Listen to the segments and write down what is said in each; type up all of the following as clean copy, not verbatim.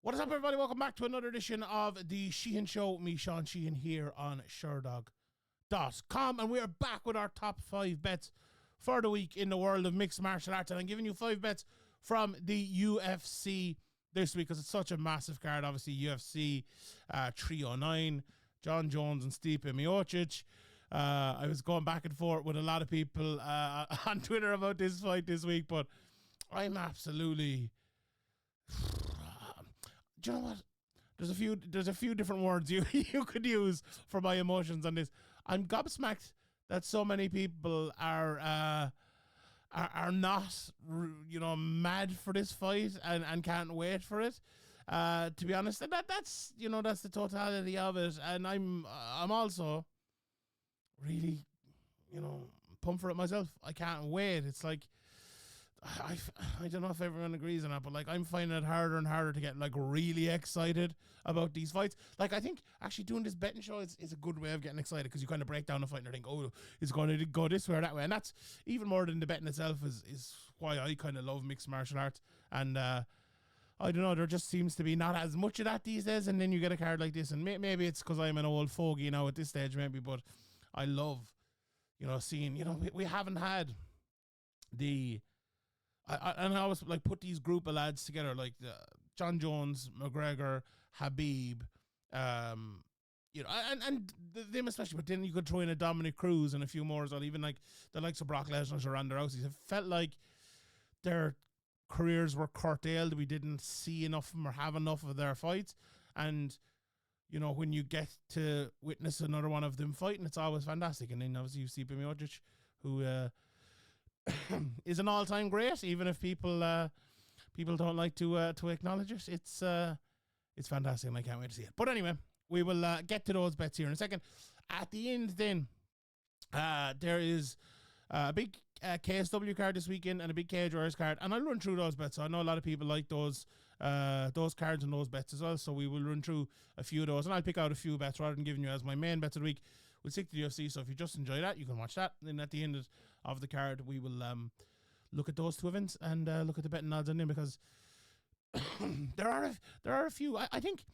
What is up, everybody? Welcome back to another edition of the Sheehan Show. Me, Sean Sheehan, here on Sherdog.com. And we are back with our top 5 bets for the week in the world of mixed martial arts. And I'm giving you 5 bets from the UFC this week because it's such a massive card. Obviously, UFC 309, Jon Jones and Stipe Miocic. I was going back and forth with a lot of people on Twitter about this fight this week, but I'm absolutely... Do you know what? There's a few different words you could use for my emotions on this. I'm gobsmacked that so many people are not, mad for this fight and can't wait for it. To be honest, and that's the totality of it. And I'm also really, pumped for it myself. I can't wait. It's like, I don't know if everyone agrees on that, but like I'm finding it harder and harder to get like really excited about these fights. Like I think actually doing this betting show is a good way of getting excited because you kind of break down the fight and think, oh, it's going to go this way or that way, and that's even more than the betting itself is why I kind of love mixed martial arts. And I don't know, there just seems to be not as much of that these days, and then you get a card like this, and maybe it's because I'm an old fogey now at this stage, maybe, but I love seeing we haven't had the. I always like put these group of lads together, like Jon Jones, McGregor, Habib, and them especially. But then you could throw in a Dominic Cruz and a few more as well. Even like the likes of Brock Lesnar or Ronda Rousey. It felt like their careers were curtailed. We didn't see enough of them or have enough of their fights. And when you get to witness another one of them fighting, it's always fantastic. And then obviously you see Miocic, who is an all-time great, even if people don't like to acknowledge it. It's fantastic, and I can't wait to see it. But anyway, we will get to those bets here in a second. At the end, then there is a big KSW card this weekend and a big Cage Warriors card, and I'll run through those bets. So I know a lot of people like those cards and those bets as well. So we will run through a few of those, and I'll pick out a few bets rather than giving you as my main bets of the week. We'll stick to the UFC, so if you just enjoy that, you can watch that. And then at the end of the card, we will look at those two events and look at the betting odds on them, because there are a few. I think,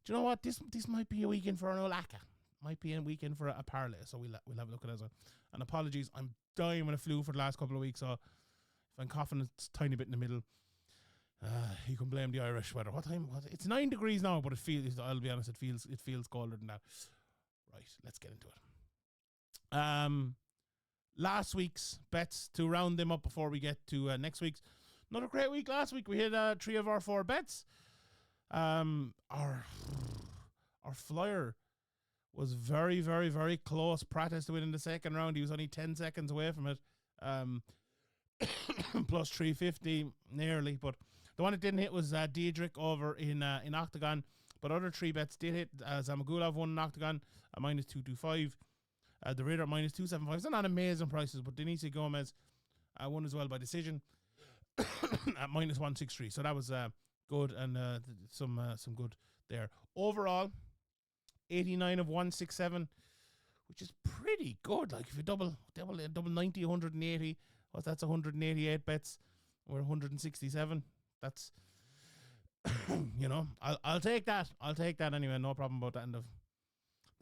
do you know what? This might be a weekend for an Olaka. Might be a weekend for a parlay. So we'll have a look at it as well. And apologies, I'm dying with a flu for the last couple of weeks, so if I'm coughing a tiny bit in the middle, you can blame the Irish weather. What time? It's 9 degrees now, but it feels. I'll be honest, it feels colder than that. Right, let's get into it. Last week's bets, to round them up before we get to next week's. Another great week last week. We hit 3 of our 4 bets. Our flyer was very, very, very close. Pratis to win in the second round. He was only 10 seconds away from it. Plus 350 nearly, but the one that didn't hit was Diedrich over in Octagon. But other 3 bets did hit. Zamagulov won in Octagon at minus 225. The Raider at minus 275. It's not amazing prices, but Diniz Gomez won as well by decision at minus 163. So that was good, and some good there. Overall, 89 of 167, which is pretty good. Like if you double 90, 180, that's 188 bets. Or 167. That's I'll take that. I'll take that anyway. No problem about that. And the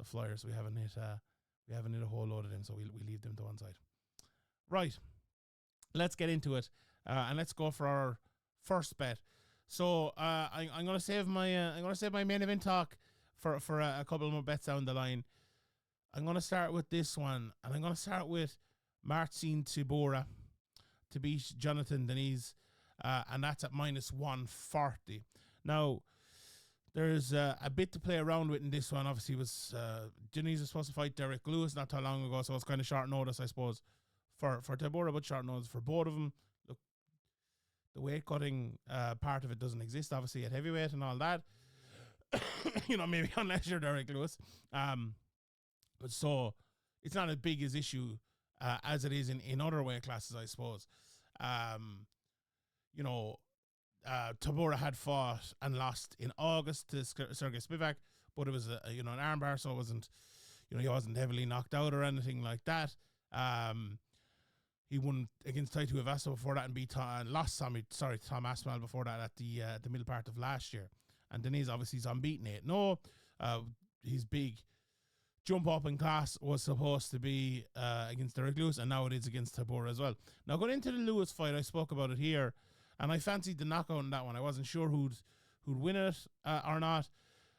Flyers, we haven't hit a whole load of them, so we leave them to one side. Right, let's get into it, and let's go for our first bet. So I'm gonna save my main event talk for a couple more bets down the line. I'm gonna start with this one, and I'm gonna start with Marcin Tybura to beat Jonathan Diniz. And that's at minus 140. Now, there's a bit to play around with in this one. Obviously, Diniz was supposed to fight Derek Lewis not that long ago, so it's kind of short notice, I suppose, for Tybura, but short notice for both of them. Look, the weight cutting part of it doesn't exist, obviously, at heavyweight and all that. Maybe unless you're Derek Lewis. But so, it's not as big as issue as it is in other weight classes, I suppose. Tybura had fought and lost in August to Sergey Spivak, but it was an armbar, so it wasn't, he wasn't heavily knocked out or anything like that. He won against Tai Tuivasa before that and lost Tom Aspinall before that at the middle part of last year. And Diniz obviously is unbeaten 8-0. His big jump up in class was supposed to be against Derek Lewis, and now it is against Tybura as well. Now, going into the Lewis fight, I spoke about it here, and I fancied the knockout in that one. I wasn't sure who'd win it or not,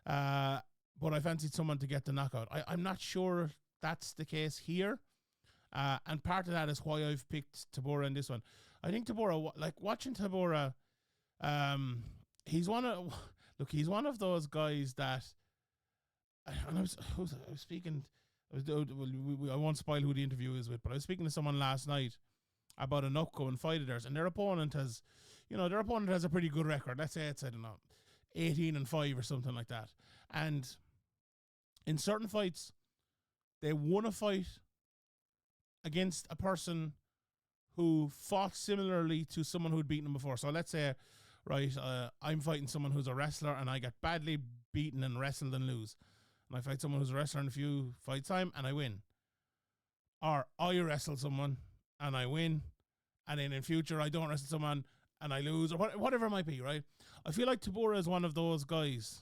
but I fancied someone to get the knockout. I'm not sure that's the case here, and part of that is why I've picked Tybura in this one. I think Tybura, like watching Tybura, he's one of those guys that, and I was speaking, I won't spoil who the interview is with, but I was speaking to someone last night about an upcoming fight of theirs, and their opponent has a pretty good record. Let's say it's, I don't know, 18-5 or something like that. And in certain fights, they won a fight against a person who fought similarly to someone who'd beaten them before. So let's say, right, I'm fighting someone who's a wrestler and I get badly beaten and wrestled and lose. And I fight someone who's a wrestler in a few fight time and I win. Or I wrestle someone and I win, and then in future I don't wrestle someone and I lose, or whatever it might be, right? I feel like Tybura is one of those guys.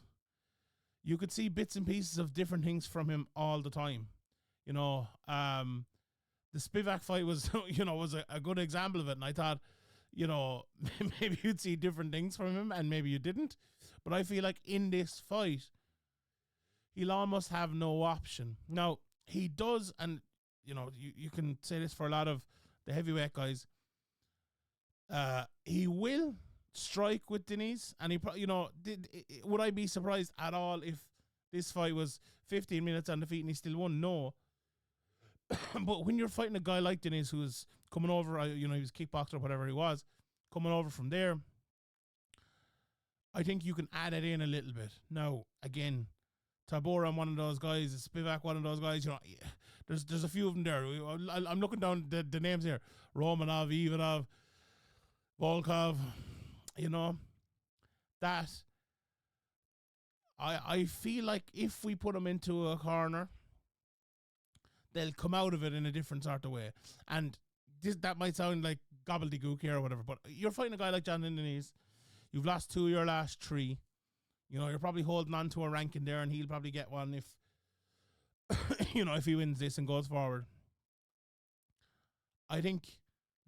You could see bits and pieces of different things from him all the time. You know, the Spivak fight was, was a good example of it. And I thought, maybe you'd see different things from him and maybe you didn't. But I feel like in this fight, he'll almost have no option. Now, he does, and, you can say this for a lot of the heavyweight guys. He will strike with Diniz, and he, would I be surprised at all if this fight was 15 minutes undefeated and he still won? No. But when you're fighting a guy like Diniz, who's coming over, he was kickboxer or whatever he was, coming over from there, I think you can add it in a little bit. Now, again, Tybura, one of those guys, Spivak, one of those guys, there's a few of them there. I'm looking down the names here. Romanov, Ivanov, Volkov, that I feel like if we put them into a corner, they'll come out of it in a different sort of way. And that might sound like gobbledygook here or whatever, but you're fighting a guy like Jon Jones. You've lost 2 of your last 3. You're probably holding on to a ranking there, and he'll probably get one if, if he wins this and goes forward. I think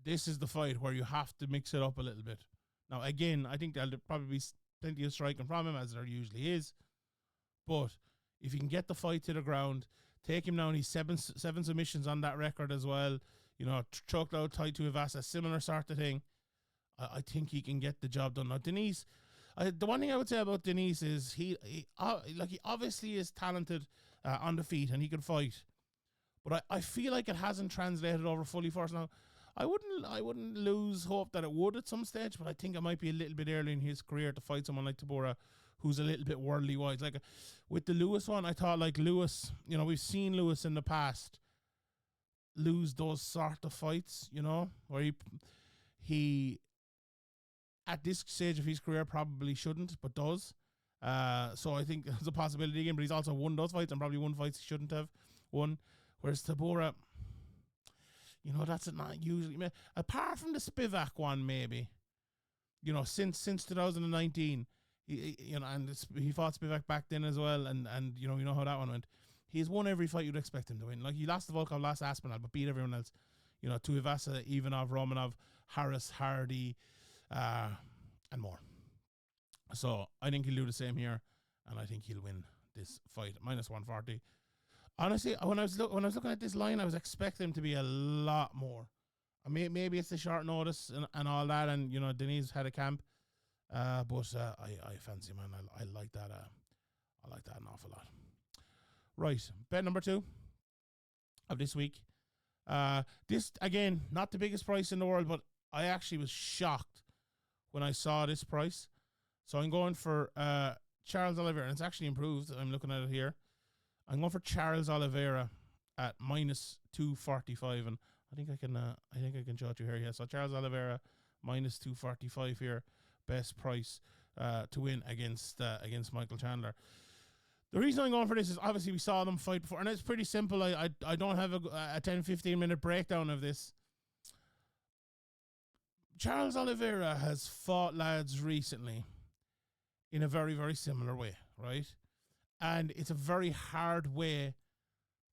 this is the fight where you have to mix it up a little bit. Now, again, I think there'll probably be plenty of striking from him, as there usually is. But if you can get the fight to the ground, take him down. He's seven submissions on that record as well. Choked out tied to Ivasa, similar sort of thing. I think he can get the job done. Now, Diniz, the one thing I would say about Diniz is he obviously is talented on the feet and he can fight. But I feel like it hasn't translated over fully for us now. I wouldn't lose hope that it would at some stage, but I think it might be a little bit early in his career to fight someone like Tybura, who's a little bit worldly wise. Like with the Lewis one, I thought like Lewis, we've seen Lewis in the past lose those sort of fights, where he at this stage of his career probably shouldn't, but does. So I think there's a possibility again, but he's also won those fights and probably won fights he shouldn't have won. Whereas Tybura, that's not usually, apart from the Spivak one, maybe, since 2019, and he fought Spivak back then as well, and you know how that one went. He's won every fight you'd expect him to win. Like, he lost the Volkov, lost Aspinall, but beat everyone else. To Ivasa, Ivanov, Romanov, Harris, Hardy, and more. So I think he'll do the same here, and I think he'll win this fight. -140. Honestly, when I was looking at this line, I was expecting him to be a lot more. Maybe it's the short notice and all that, and Diniz had a camp, but I fancy him, and I like that. I like that an awful lot. Right, bet number 2 of this week. This again, not the biggest price in the world, but I actually was shocked when I saw this price. So I'm going for Charles Oliveira, and it's actually improved. I'm looking at it here. I'm going for Charles Oliveira at -245, and I think I can show it you here. Yeah, so Charles Oliveira -245 here, best price to win against Michael Chandler. The reason I'm going for this is obviously we saw them fight before, and it's pretty simple. I don't have a 10-15 minute breakdown of this. Charles Oliveira has fought lads recently in a very, very similar way, right? And it's a very hard way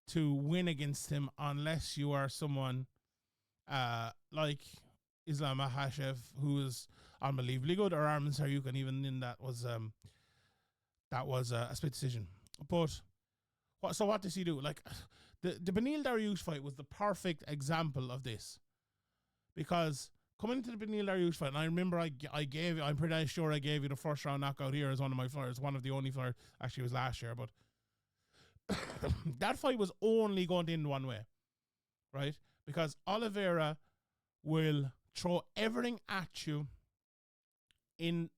to win against him unless you are someone like Islam Makhachev, who is unbelievably good, or Arman Saryukan, even in that was a split decision. But what does he do? Like the Beneil Dariush fight was the perfect example of this, because coming into the Beneil Dariush fight, and I remember I'm pretty sure I gave you the first round knockout here as one of my flyers, one of the only flyers. Actually, it was last year, but that fight was only going to end one way, right? Because Oliveira will throw everything at you in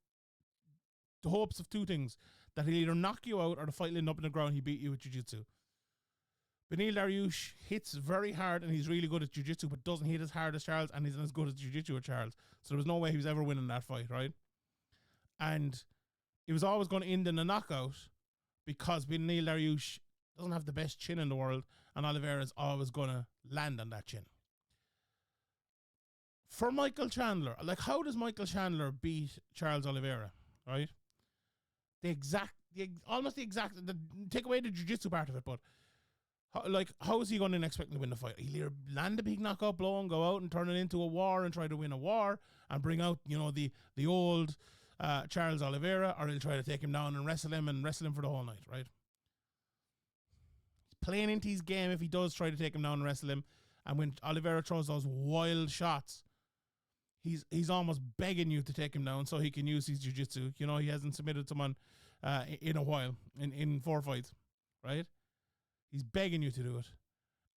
the hopes of two things: that he'll either knock you out, or the fight will end up in the ground, he beat you with jiu-jitsu. Beneil Dariush hits very hard, and he's really good at jiu-jitsu, but doesn't hit as hard as Charles, and isn't as good at jiu-jitsu as Charles. So there was no way he was ever winning that fight, right? And it was always going to end in a knockout, because Beneil Dariush doesn't have the best chin in the world, and Oliveira is always going to land on that chin. For Michael Chandler, like, how does Michael Chandler beat Charles Oliveira, right? Take away the jiu-jitsu part of it, but how is he going to expect to win the fight? He'll either land a big knockout blow and go out and turn it into a war and try to win a war and bring out, the old Charles Oliveira, or he'll try to take him down and wrestle him for the whole night, right? He's playing into his game if he does try to take him down and wrestle him. And when Oliveira throws those wild shots, he's almost begging you to take him down so he can use his jiu-jitsu. He hasn't submitted someone in a while, in 4 fights, right? He's begging you to do it.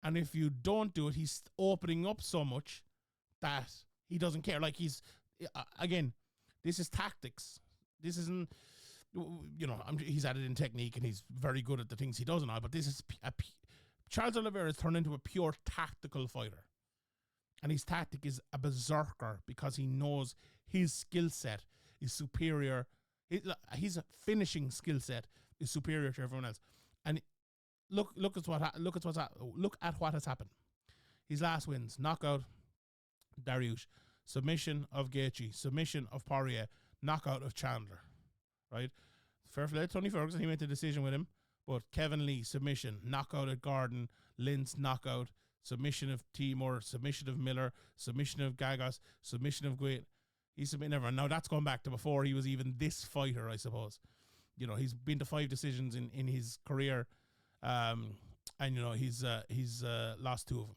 And if you don't do it, he's opening up so much that he doesn't care. Like, he's, again, this is tactics. This isn't, he's added in technique, and he's very good at the things he does and all, but this is, Charles Oliveira has turned into a pure tactical fighter. And his tactic is a berserker, because he knows his skill set is superior. His finishing skill set is superior to everyone else. And look at what has happened. His last wins: knockout Dariush, submission of Gaethje, submission of Poirier, knockout of Chandler. Right? Fair play to Tony Ferguson, he made the decision with him. But Kevin Lee, submission, knockout at Gordon, Lintz, knockout, submission of Timur, submission of Miller, submission of Gagos, submission of Guit. He's submitting everyone. Now that's going back to before he was even this fighter, I suppose. He's been to 5 decisions in his career, and he's lost 2 of them.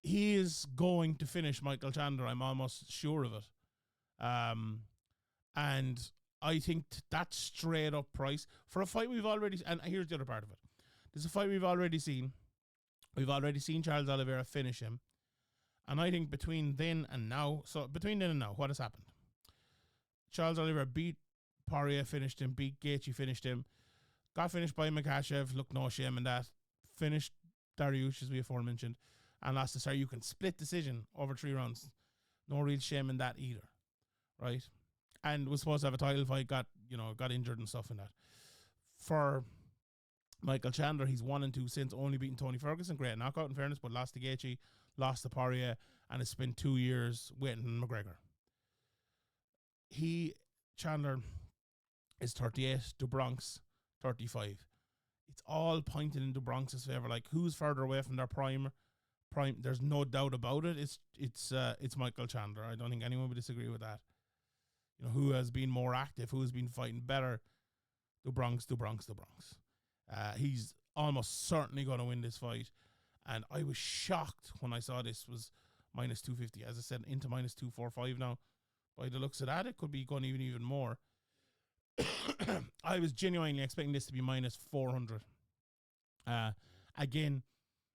He is going to finish Michael Chandler. I'm almost sure of it. And I think that's straight up price for a fight we've already. And here's the other part of it. This is a fight we've already seen. We've already seen Charles Oliveira finish him. And I think between then and now, what has happened? Charles Oliveira beat Poirier, finished him, beat Gaethje, finished him, got finished by Makhachev, look, no shame in that, finished Dariush, as we aforementioned, and lost to Saryukan, split decision over 3 rounds. No real shame in that either, right? And was supposed to have a title fight, got injured and stuff in that. For Michael Chandler, he's 1-2 since, only beating Tony Ferguson, great knockout in fairness, but lost to Gaethje, lost to Poirier, and has spent 2 years waiting on McGregor. Chandler is 38, DuBronx 35. It's all pointing in DuBronx's favor. Like, who's further away from their prime? There's no doubt about it. It's Michael Chandler. I don't think anyone would disagree with that. Who has been more active? Who has been fighting better? DuBronx. He's almost certainly going to win this fight. And I was shocked when I saw this was minus 250. As I said, into minus 245 now. By the looks of that, it could be going even more. I was genuinely expecting this to be minus 400. Again,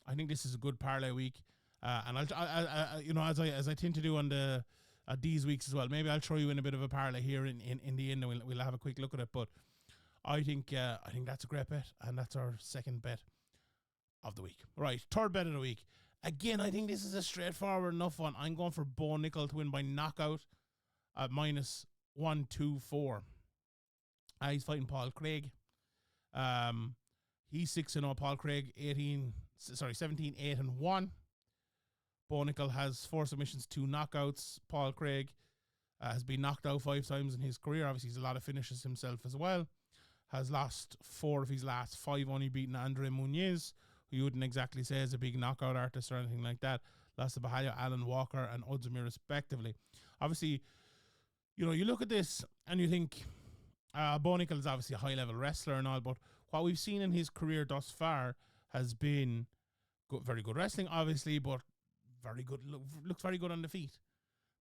I think this is a good parlay week. And as I tend to do on these weeks as well, maybe I'll throw you in a bit of a parlay here in the end, and we'll have a quick look at it. But I think that's a great bet, and that's our second bet of the week. Right, third bet of the week. Again, I think this is a straightforward enough one. I'm going for Bo Nickal to win by knockout at minus 124. He's fighting Paul Craig. He's 6-0. Paul Craig 17-8-1. Bo Nickal has 4 submissions, 2 knockouts. Paul Craig has been knocked out 5 times in his career. Obviously, he's a lot of finishes himself as well. Has lost 4 of his last 5, only beaten Andre Muniz, who you wouldn't exactly say is a big knockout artist or anything like that. Lost to Bahayo, Alan Walker, and Ozdemir respectively. Obviously, you know, you look at this and you think Bo Nickal is obviously a high-level wrestler and all, but what we've seen in his career thus far has been very good wrestling, obviously, but very good. Looks very good on the feet.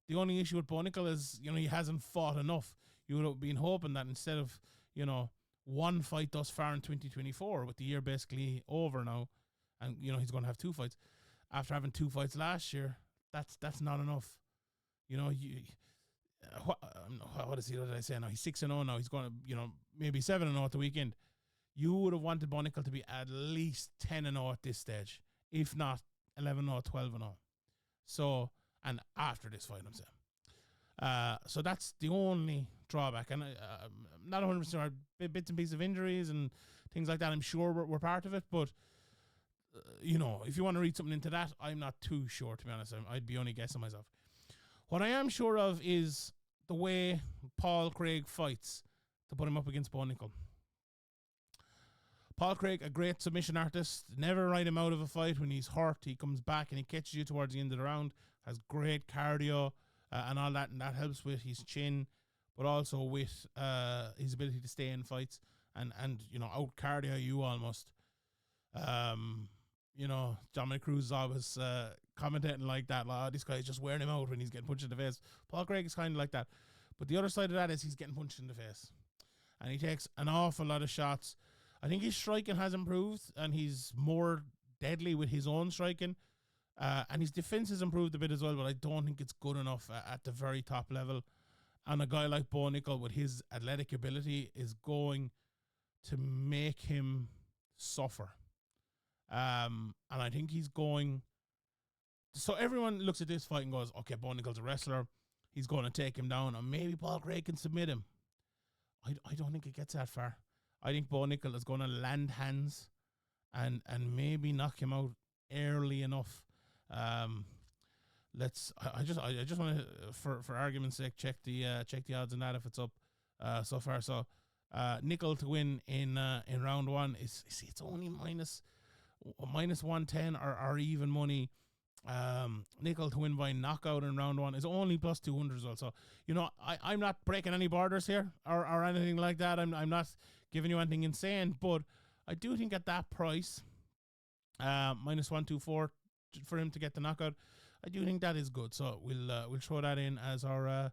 The only issue with Bo Nickal is, you know, he hasn't fought enough. You would have been hoping that instead of, you know, one fight thus far in 2024, with the year basically over now, and, you know, he's going to have 2 fights. After having 2 fights last year, that's not enough. You know, what is he? What did I say now? He's 6-0 now. He's going to, you know, maybe 7-0 at the weekend. You would have wanted Bo Nickal to be at least 10-0 at this stage, if not 11-0, 12-0. So, and after this fight, I'm saying. So that's the only drawback. And I'm not 100% sure. Bits and pieces of injuries and things like that, I'm sure we're part of it. But, you know, if you want to read something into that, I'm not too sure, to be honest. I'd be only guessing myself. What I am sure of is the way Paul Craig fights to put him up against Bo Nickal. Paul Craig, a great submission artist. Never ride him out of a fight when he's hurt. He comes back and he catches you towards the end of the round. Has great cardio and all that, and that helps with his chin, but also with his ability to stay in fights and you know, out cardio you almost. You know, Dominic Cruz is always commentating like that. Like, oh, this guy's just wearing him out when he's getting punched in the face. Paul Craig is kind of like that. But the other side of that is he's getting punched in the face. And he takes an awful lot of shots. I think his striking has improved, and he's more deadly with his own striking. And his defense has improved a bit as well, but I don't think it's good enough at the very top level. And a guy like Bo Nickal with his athletic ability is going to make him suffer. And I think he's going... So everyone looks at this fight and goes, okay, Bo Nickal's a wrestler. He's going to take him down, and maybe Paul Craig can submit him. I don't think it gets that far. I think Bo Nickal is going to land hands and maybe knock him out early enough. I just want to, for argument's sake, check the odds on that if it's up so far. So Nickal to win in round 1 is, it's only minus 110 or even money. Nickal to win by knockout in round 1 is only plus 200 as well. So, you know, I'm not breaking any borders here or anything like that. I'm not giving you anything insane, but I do think at that price, minus 124 for him to get the knockout, I do think that is good. So we'll throw that in as our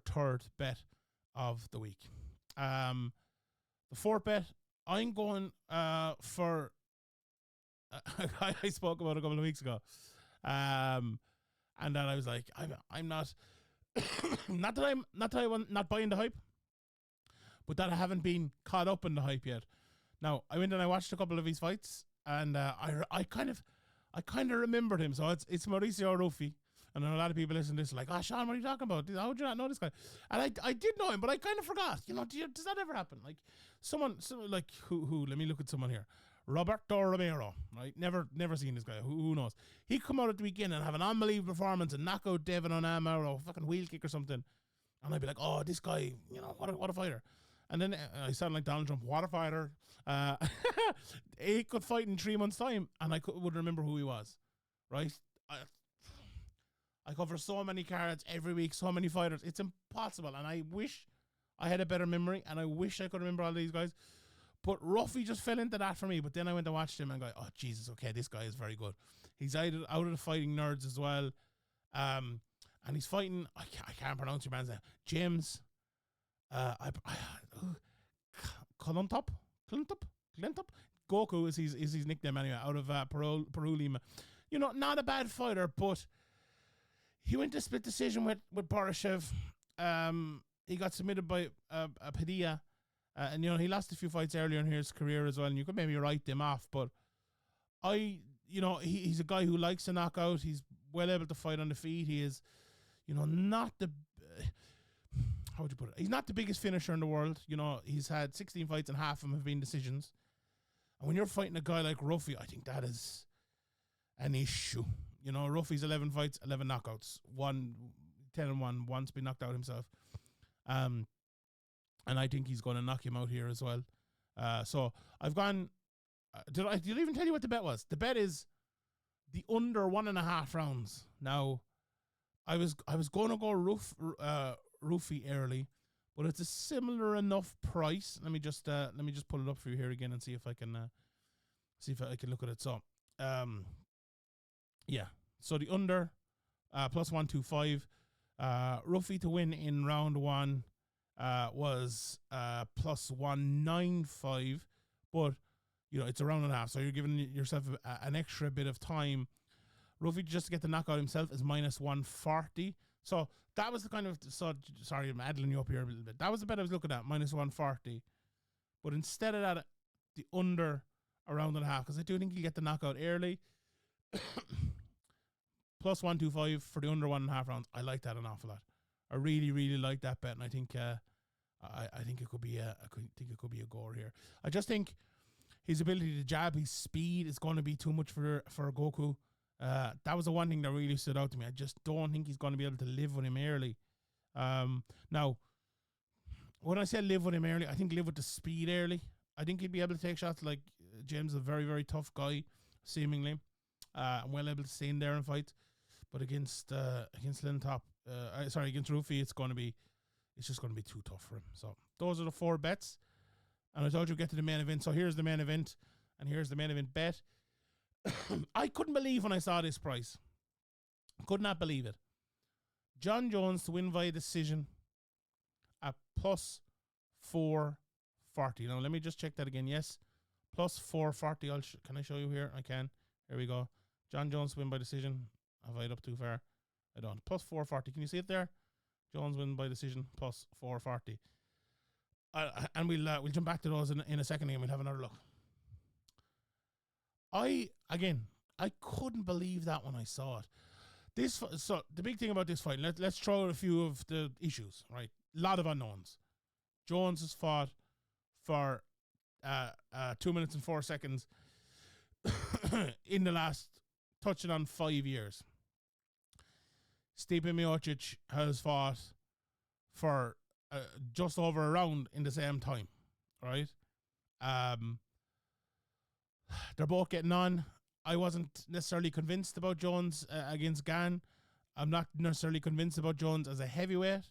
third bet of the week. The fourth bet, I'm going for. I spoke about a couple of weeks ago, and then I was like, I'm not, not that I'm not buying the hype, but that I haven't been caught up in the hype yet. Now I went and I watched a couple of his fights, and I kind of remembered him. So it's Mauricio Ruffy, and a lot of people listen to this like, oh, Sean, what are you talking about? How would you not know this guy? And I did know him, but I kind of forgot. You know, does that ever happen? Like someone like who? Let me look at someone here. Roberto Romero, right? Never seen this guy. Who knows? He come out at the weekend and have an unbelievable performance and knock out Devin Onama or a fucking wheel kick or something, and I'd be like, oh, this guy, you know, what a fighter. And then I sound like Donald Trump, what a fighter. He could fight in 3 months' time, and I would remember who he was, right? I cover so many cards every week, so many fighters. It's impossible, and I wish I had a better memory, and I wish I could remember all these guys. But Ruffy just fell into that for me. But then I went to watch him and go, oh, Jesus, okay, this guy is very good. He's out of the fighting nerds as well. And he's fighting, I can't pronounce your man's name, James Clintup? Goku is his nickname anyway, out of Peru Lima. You know, not a bad fighter, but he went to split decision with Borashev. He got submitted by Padilla. And, you know, he lost a few fights earlier in his career as well, and you could maybe write them off. But he's a guy who likes to knock out. He's well able to fight on the feet. He is, you know, not the... how would you put it? He's not the biggest finisher in the world. You know, he's had 16 fights and half of them have been decisions. And when you're fighting a guy like Ruffy, I think that is an issue. You know, Ruffy's 11 fights, 11 knockouts. 10-1, wants to be knocked out himself. And I think he's going to knock him out here as well. So I've gone. Did I even tell you what the bet was? The bet is the under 1.5 rounds. Now, I was going to go Ruffy early, but it's a similar enough price. Let me just pull it up for you here again and see if I can look at it. So, yeah. So the under plus 125. Ruffy to win in round 1 was plus 195, but it's a round and a half, so you're giving yourself an extra bit of time. Ruffy just to get the knockout himself is minus 140. So that was the kind of, sorry, I'm addling you up here a little bit. That was the bet I was looking at, minus 140. But instead of that, the under a round and a half, because I do think you get the knockout early. Plus 125 for the under 1.5 rounds. I like that an awful lot. I really, really like that bet, and I think I think it could be a goal here. I just think his ability to jab, his speed is going to be too much for Goku. That was the one thing that really stood out to me. I just don't think he's going to be able to live with him early. Now, when I say live with him early, I think live with the speed early. I think he'd be able to take shots. Like James is a very, very tough guy, seemingly, and well able to stay in there and fight. But against Lintop, against Ruffy, it's just going to be too tough for him. So those are the 4 bets. And I told you get to the main event. So here's the main event, and here's the main event bet. I couldn't believe when I saw this price. Could not believe it. Jon Jones to win via decision at plus 440. Now let me just check that again. Yes, plus 440. Can I show you here? I can. Here we go. Jon Jones to win by decision. Have I it up too far? I don't. Plus 440. Can you see it there? Jones win by decision plus 440. And we'll jump back to those in a second and we'll have another look. I couldn't believe that when I saw it. So the big thing about this fight, let's throw out a few of the issues, right? A lot of unknowns. Jones has fought for 2 minutes and 4 seconds in the last touching on 5 years. Stipe Miocic has fought for just over a round in the same time, right? They're both getting on. I wasn't necessarily convinced about Jones against Gan. I'm not necessarily convinced about Jones as a heavyweight.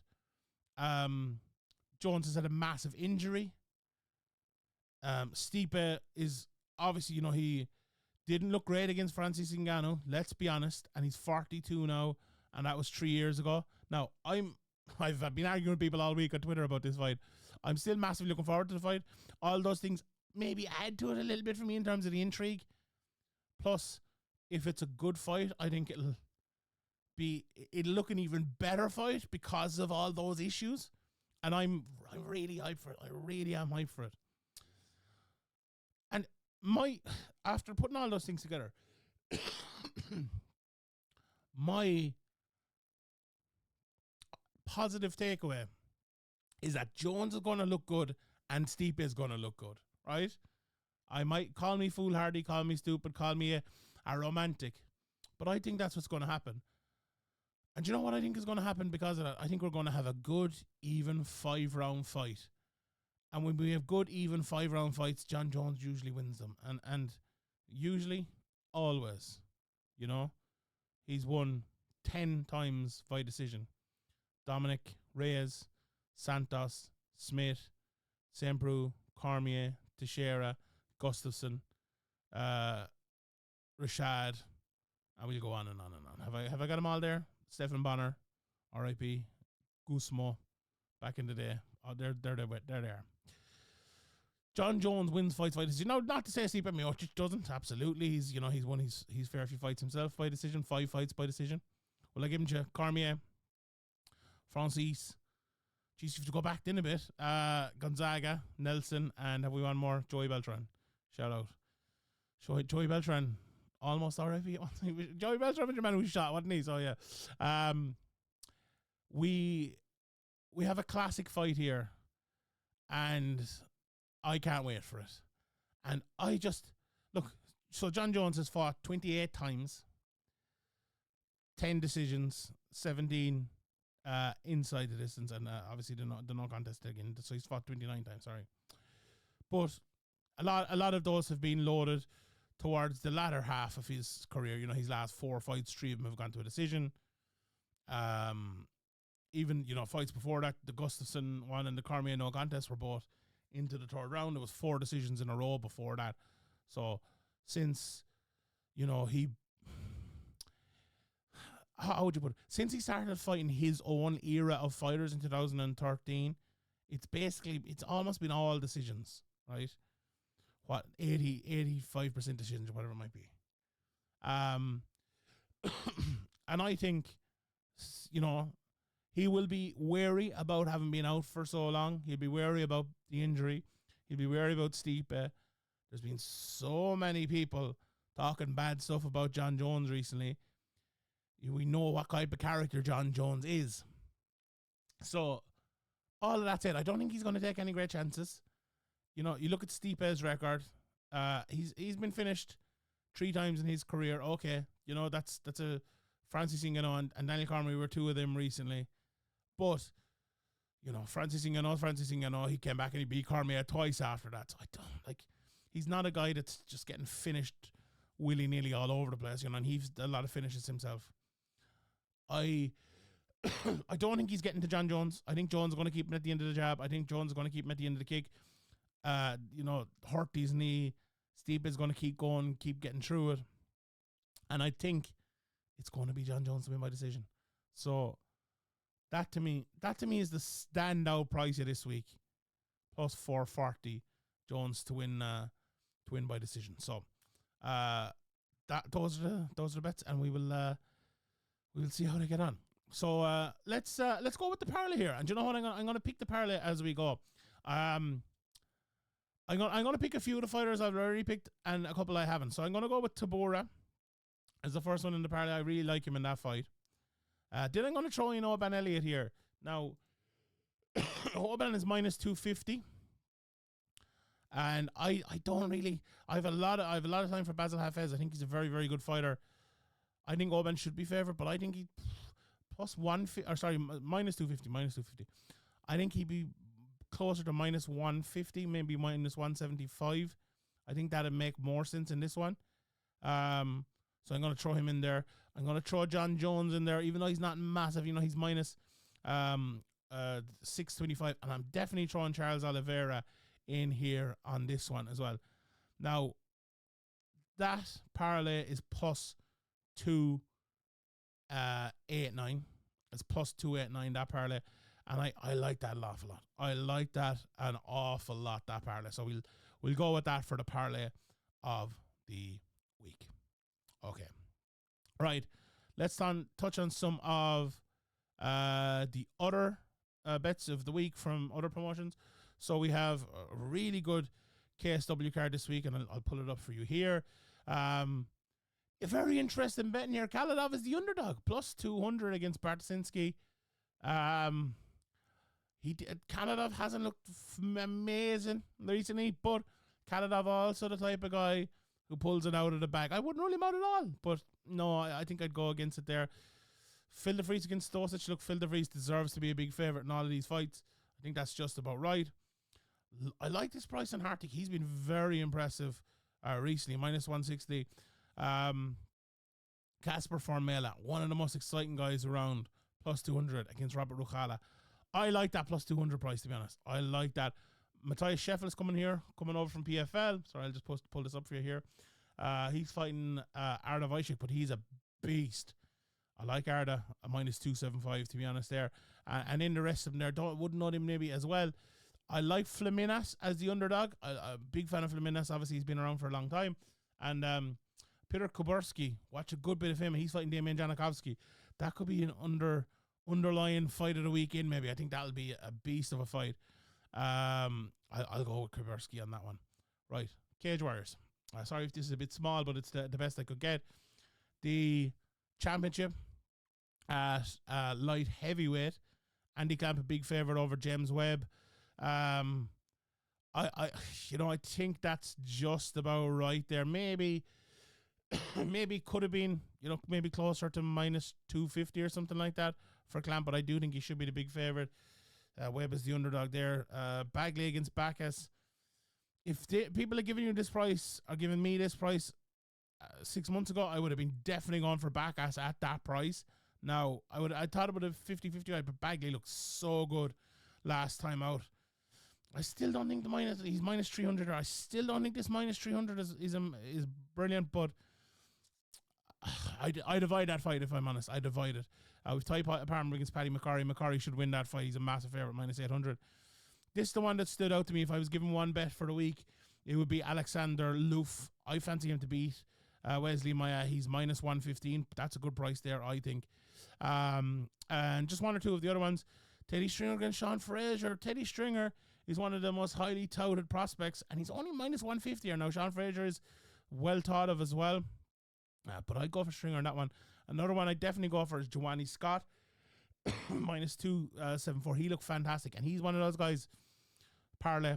Jones has had a massive injury. Stipe is obviously, he didn't look great against Francis Ngannou, let's be honest, and he's 42 now, and that was 3 years ago. Now, I've been arguing with people all week on Twitter about this fight. I'm still massively looking forward to the fight. All those things maybe add to it a little bit for me in terms of the intrigue. Plus, if it's a good fight, I think it'll look an even better fight because of all those issues. And I'm really hyped for it. I really am hyped for it. And after putting all those things together, my positive takeaway is that Jones is going to look good and Stipe is going to look good, right? I might call me foolhardy, call me stupid, call me a romantic, but I think that's what's going to happen. And you know what I think is going to happen because of that? I think we're going to have a good, even 5-round fight. And when we have good, even 5-round fights, Jon Jones usually wins them. And usually, always, he's won 10 times by decision. Dominic, Reyes, Santos, Smith, Semprou, Cormier, Teixeira, Gustafsson, Rashad, and we'll go on and on and on. Have I got them all there? Stephen Bonner, R.I.P., Gusmo, back in the day. Oh, they're there. Jon Jones wins fights by decision. Now, not to say Stipe Miocic doesn't. Absolutely, he's won his fair few fights himself by decision. 5 fights by decision. Well, I give him to Cormier, Francis. Geez, you have to go back in a bit. Gonzaga, Nelson, and have we one more? Joey Beltran. Shout out. Joey Beltran. Almost RIP. Joey Beltran was your man who shot, wasn't he? So yeah. We have a classic fight here, and I can't wait for it. And I just look. So Jon Jones has fought 28 times, 10 decisions, 17 inside the distance, and obviously the no contest again. So he's fought 29 times. Sorry, but a lot of those have been loaded towards the latter half of his career. You know, his last 4 fights, 3 of them have gone to a decision. Even, you know, fights before that, the Gustafsson one and the Cormier no contest were both into the third round. There was 4 decisions in a row before that. So since, you know, how would you put it? Since he started fighting his own era of fighters in 2013, it's almost been all decisions, right? What, 85% decisions, or whatever it might be. And I think, you know, he will be wary about having been out for so long. He'll be wary about the injury. He'll be wary about Stipe. There's been so many people talking bad stuff about Jon Jones recently. We know what type of character Jon Jones is. So, all of that said, I don't think he's going to take any great chances. You know, you look at Stipe's record. He's been finished 3 times in his career. Okay, you know, that's a Francis Ngannou and Daniel Cormier were 2 of them recently. But, you know, Francis Ngannou, he came back and he beat Cormier twice after that. So I don't, like, he's not a guy that's just getting finished willy-nilly all over the place, you know, and he's a lot of finishes himself. I don't think he's getting to Jon Jones. I think Jones is going to keep him at the end of the jab. I think Jones is going to keep him at the end of the kick. You know, hurt his knee. Stipe is going to keep going, keep getting through it. And I think it's going to be Jon Jones to win by decision. So that to me is the standout price of this week. Plus 440 Jones to win by decision. So those are the bets, and we will see how they get on. So let's go with the parlay here. And you know what? I'm going to pick the parlay as we go. I'm going to pick a few of the fighters I've already picked and a couple I haven't. So I'm going to go with Tybura as the first one in the parlay. I really like him in that fight. Then I'm going to throw in Oban Elliott here. Now, Oban is minus 250. And I have a lot of time for Basil Hafez. I think he's a very, very good fighter. I think Oban should be favourite, but I think he minus 250. I think he'd be closer to minus 150, maybe minus 175. I think that'd make more sense in this one. So I'm going to throw him in there. I'm going to throw Jon Jones in there, even though he's not massive. You know, he's minus 625. And I'm definitely throwing Charles Oliveira in here on this one as well. Now, that parlay is plus 289. It's plus 289, that parlay. And I like that an awful lot. I like that an awful lot, that parlay. So we'll go with that for the parlay of the week. Okay. Right. Let's touch on some of the other bets of the week from other promotions. So we have a really good KSW card this week, and I'll pull it up for you here. A very interesting bet in here. Kaladov is the underdog, plus 200 against Bartosinski. Kaladov hasn't looked amazing recently, but Kaladov also the type of guy who pulls it out of the bag. I wouldn't rule him out at all, but no, I think I'd go against it there. Phil De Vries against Stosic. Look, Phil De Vries deserves to be a big favourite in all of these fights. I think that's just about right. I like this price on Hartig. He's been very impressive recently, minus 160. Kasper Formella, one of the most exciting guys around, plus 200 against Robert Ruchala. I like that plus 200 price, to be honest. I like that. Matthias Scheffel is coming over from PFL. Sorry, I'll just pull this up for you here. He's fighting Arda Vajcik, but he's a beast. I like Arda, a minus 275, to be honest there. And in the rest of them there, wouldn't know him maybe as well. I like Flaminas as the underdog. I'm a big fan of Flaminas. Obviously, he's been around for a long time. And Peter Kuberski, watch a good bit of him. He's fighting Damian Janikowski. That could be an underlying fight of the weekend, maybe. I think that'll be a beast of a fight. I'll go with Kuberski on that one. Right, Cage Warriors. Sorry if this is a bit small, but it's the best I could get. The championship at light heavyweight. Andy Clamp, a big favourite over James Webb. I think that's just about right there. Maybe could have been, maybe closer to minus 250 or something like that for Clamp, but I do think he should be the big favourite. Webb is the underdog there. Bagley against Bacchus. If people are giving you this price, or giving me this price 6 months ago, I would have been definitely going for Bacchus at that price. Now, I thought about a 50-50, but Bagley looked so good last time out. I still don't think he's minus 300. I still don't think this minus 300 is brilliant, but I divide that fight, if I'm honest. I divide it. With Ty Palmer against Paddy McCarry. McCarry should win that fight. He's a massive favourite, minus 800. This is the one that stood out to me. If I was given one bet for the week, it would be Alexander Loof. I fancy him to beat Wesley Maya. He's minus 115. That's a good price there, I think. And just one or two of the other ones. Teddy Stringer against Sean Frazier. Teddy Stringer is one of the most highly touted prospects, and he's only minus 150 here now. Sean Frazier is well thought of as well. But I'd go for Stringer on that one. Another one I'd definitely go for is Joanny Scott. minus 274. He looked fantastic, and he's one of those guys. Parlay.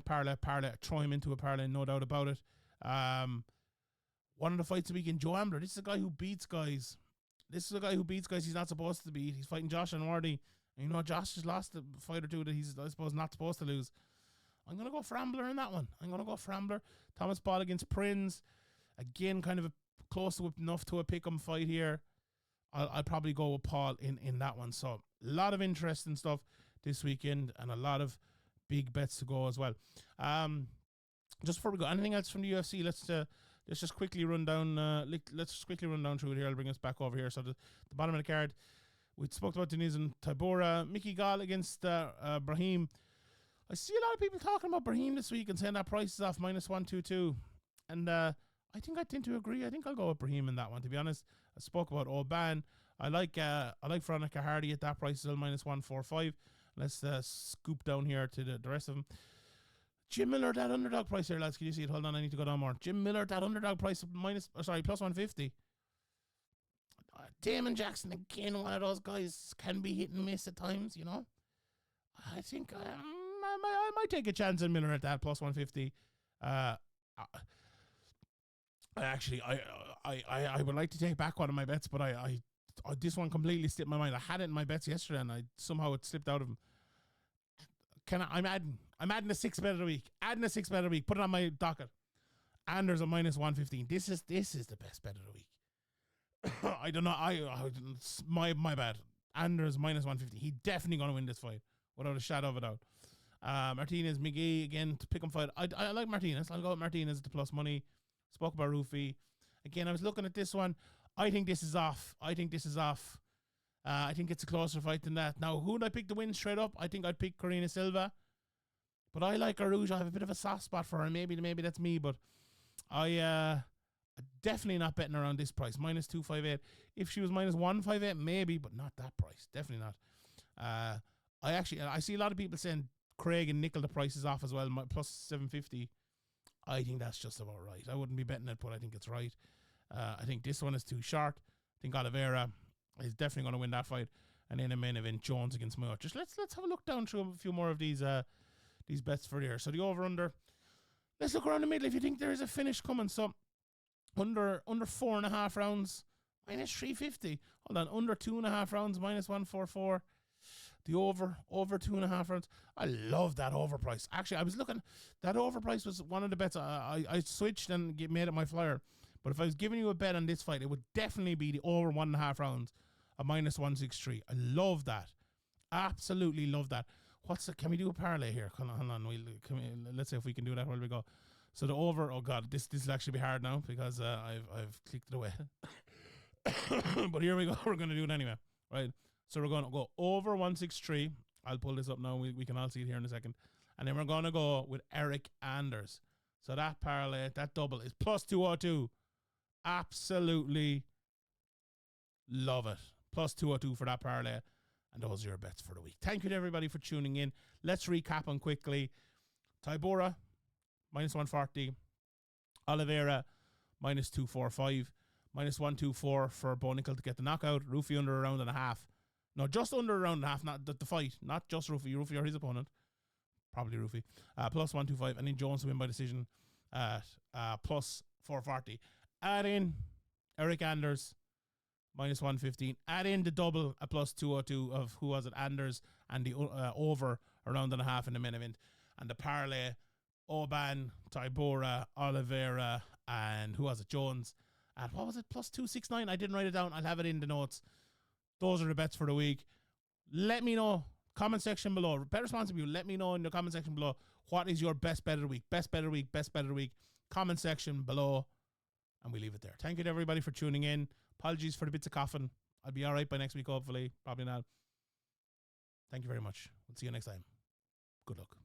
Throw him into a parlay, no doubt about it. One of the fights of the weekend, Joe Ambler. This is a guy who beats guys. He's not supposed to beat. He's fighting Josh Anwardy. And you know, Josh has lost a fight or two that he's, I suppose, not supposed to lose. I'm going to go for Ambler in that one. Thomas Paul against Prinz. Again, kind of close enough to a pick'em fight here. I'll probably go with Paul in that one. So, a lot of interesting stuff this weekend and a lot of big bets to go as well. Just before we go, anything else from the UFC? Let's just quickly run down. Let's just quickly run down through it here. I'll bring us back over here. So the bottom of the card, we spoke about Diniz and Tybura. Mickey Gall against Brahim. I see a lot of people talking about Brahim this week and saying that price is off minus 122, and I think I tend to agree. I think I'll go with Brahim in that one. To be honest, I spoke about Oban. I like Veronica Hardy at that price, still minus 145. Let's scoop down here to the rest of them. Jim Miller, that underdog price here, lads. Can you see it? Hold on, I need to go down more. Jim Miller, that underdog price plus 150. Damon Jackson, again, one of those guys can be hit and miss at times, you know. I think I might take a chance on Miller at that plus 150. Actually, I would like to take back one of my bets, but I this one completely slipped my mind. I had it in my bets yesterday, and somehow it slipped out of them. I'm adding a 6 bet of the week. Put it on my docket. Anders a minus 115. This is the best bet of the week. I don't know. My bad. Anders minus 150. He definitely gonna win this fight without a shadow of a doubt. Martinez McGee again to pick him fight. I like Martinez. I'll go with Martinez at the plus money. Spoke about Ruffy. Again, I was looking at this one. I think this is off. I think it's a closer fight than that. Now, who would I pick to win straight up? I think I'd pick Karina Silva. But I like Aruj. I have a bit of a soft spot for her. Maybe that's me, but I definitely not betting around this price. Minus 258. If she was minus 158, maybe, but not that price. Definitely not. I see a lot of people saying Craig and Nickal, the price is off as well, plus 750. I think that's just about right. I wouldn't be betting it, but I think it's right. I think this one is too short. I think Oliveira is definitely going to win that fight. And then a main event, Jones against Miocic. Let's have a look down through a few more of these bets for the year. So the over-under. Let's look around the middle if you think there is a finish coming. So under 4.5 rounds, minus 350. Hold on, under 2.5 rounds, minus 144. The over 2.5 rounds. I love that overprice. Actually, I was looking. That overprice was one of the bets. I switched and made it my flyer. But if I was giving you a bet on this fight, it would definitely be the over 1.5 rounds, a minus 163. I love that. Absolutely love that. Can we do a parlay here? Hold on. Let's see if we can do that while we go. So the over. Oh God, this will actually be hard now because I've clicked it away. But here we go. We're going to do it anyway, right? So we're going to go over 163. I'll pull this up now. We can all see it here in a second. And then we're going to go with Eric Anders. So that parlay, that double is plus 202. Absolutely love it. Plus 202 for that parlay. And those are your bets for the week. Thank you to everybody for tuning in. Let's recap them quickly. Tybura, minus 140. Oliveira, minus 245. Minus 124 for Bo Nickal to get the knockout. Ruffy under a round and a half. No, just under a round and a half, not the fight. Not just Ruffy or his opponent. Probably Ruffy. Plus 125. And then Jones to win by decision at plus 440. Add in Eric Anders minus 115. Add in the double at plus 202 of who was it, Anders, and the over around and a half in the main event. And the parlay, Oban, Tybura, Oliveira, and who was it, Jones. At what was it, plus 269? I didn't write it down. I'll have it in the notes. Those are the bets for the week. Let me know. Comment section below. Bet responsibly. Let me know in the comment section below what is your best bet of the week. Best bet of the week. Best bet of the week. Comment section below. And we leave it there. Thank you to everybody for tuning in. Apologies for the bits of coughing. I'll be all right by next week, hopefully. Probably not. Thank you very much. We'll see you next time. Good luck.